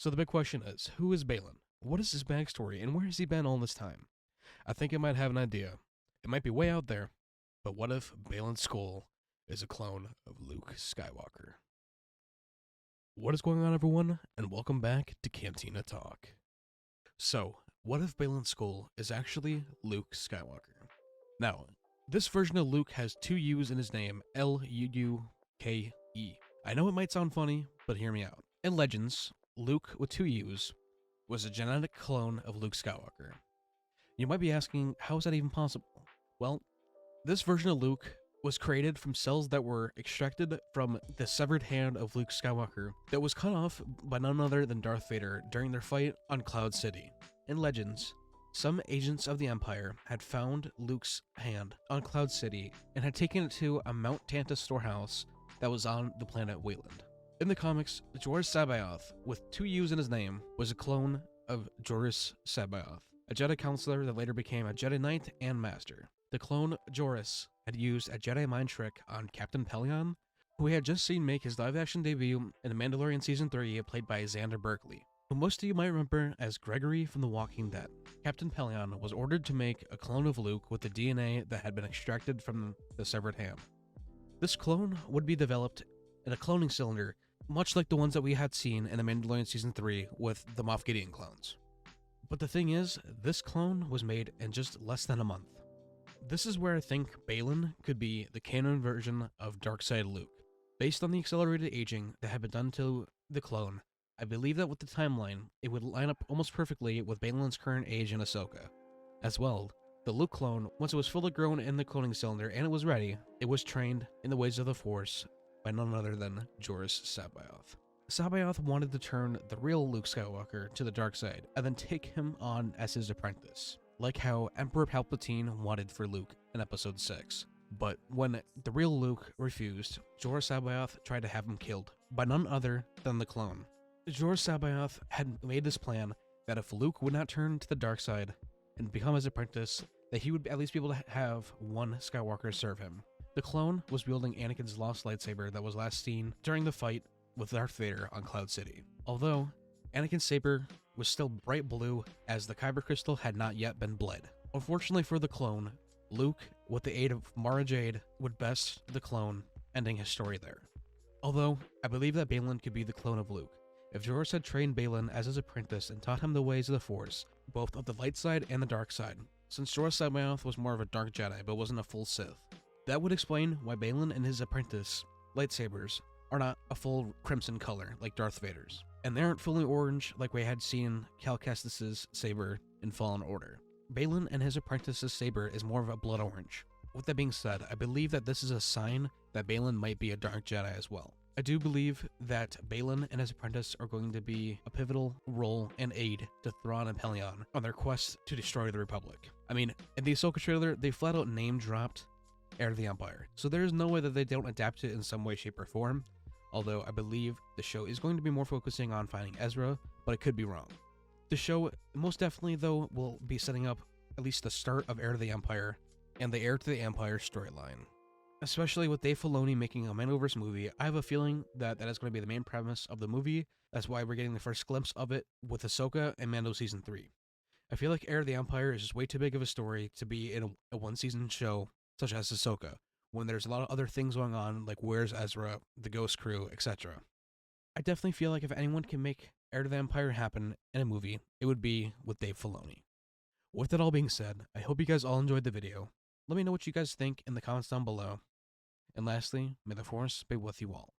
So the big question is, who is Baylan? What is his backstory, and where has he been all this time? I think I might have an idea. It might be way out there, but what if Baylan Skoll is a clone of Luke Skywalker? What is going on, everyone, and welcome back to Cantina Talk. So, what if Baylan Skoll is actually Luke Skywalker? Now, this version of Luke has two U's in his name, L-U-U-K-E. I know it might sound funny, but hear me out. In Legends, Luke with two U's was a genetic clone of Luke Skywalker. You might be asking, how is that even possible? Well, this version of Luke was created from cells that were extracted from the severed hand of Luke Skywalker that was cut off by none other than Darth Vader during their fight on Cloud City. In Legends, some agents of the Empire had found Luke's hand on Cloud City and had taken it to a Mount Tanta storehouse that was on the planet Wayland. In the comics, Joruus C'baoth, with two U's in his name, was a clone of Joruus C'baoth, a Jedi counselor that later became a Jedi Knight and Master. The clone Joruus had used a Jedi mind trick on Captain Pellaeon, who we had just seen make his live-action debut in The Mandalorian Season 3, played by Xander Berkeley, who most of you might remember as Gregory from The Walking Dead. Captain Pellaeon was ordered to make a clone of Luke with the DNA that had been extracted from the severed hand. This clone would be developed in a cloning cylinder, much like the ones that we had seen in The Mandalorian Season 3 with the Moff Gideon clones. But the thing is, this clone was made in just less than a month. This is where I think Baylan could be the canon version of Darkseid Luke. Based on the accelerated aging that had been done to the clone, I believe that with the timeline, it would line up almost perfectly with Baylan's current age in Ahsoka. As well, the Luke clone, once it was fully grown in the cloning cylinder and it was ready, it was trained in the ways of the Force by none other than Joruus C'baoth. C'baoth wanted to turn the real Luke Skywalker to the dark side and then take him on as his apprentice, like how Emperor Palpatine wanted for Luke in Episode 6. But when the real Luke refused, Joruus C'baoth tried to have him killed by none other than the clone. Joruus C'baoth had made this plan that if Luke would not turn to the dark side and become his apprentice, that he would at least be able to have one Skywalker serve him. The clone was wielding Anakin's lost lightsaber that was last seen during the fight with Darth Vader on Cloud City. Although, Anakin's saber was still bright blue as the Kyber crystal had not yet been bled. Unfortunately for the clone, Luke, with the aid of Mara Jade, would best the clone, ending his story there. Although, I believe that Baylan could be the clone of Luke. If Joruus had trained Baylan as his apprentice and taught him the ways of the Force, both of the light side and the dark side, since Joruus C'baoth was more of a dark Jedi but wasn't a full Sith, that would explain why Baylan and his apprentice lightsabers are not a full crimson color like Darth Vader's, and they aren't fully orange like we had seen Cal Kestis's saber in Fallen Order. Baylan and his apprentice's saber is more of a blood orange. With that being said, I believe that this is a sign that Baylan might be a dark Jedi as well. I do believe that Baylan and his apprentice are going to be a pivotal role and aid to Thrawn and Pellaeon on their quest to destroy the Republic. I mean, in the Ahsoka trailer, they flat out name-dropped Heir to the Empire, so there's no way that they don't adapt it in some way, shape, or form, although I believe the show is going to be more focusing on finding Ezra, but I could be wrong. The show most definitely, though, will be setting up at least the start of Heir to the Empire and the Heir to the Empire storyline. Especially with Dave Filoni making a Mandoverse movie, I have a feeling that that is going to be the main premise of the movie. That's why we're getting the first glimpse of it with Ahsoka and Mando Season 3. I feel like Heir to the Empire is just way too big of a story to be in a one-season show such as Ahsoka, when there's a lot of other things going on, like where's Ezra, the Ghost Crew, etc. I definitely feel like if anyone can make Heir to the Empire happen in a movie, it would be with Dave Filoni. With that all being said, I hope you guys all enjoyed the video. Let me know what you guys think in the comments down below. And lastly, may the Force be with you all.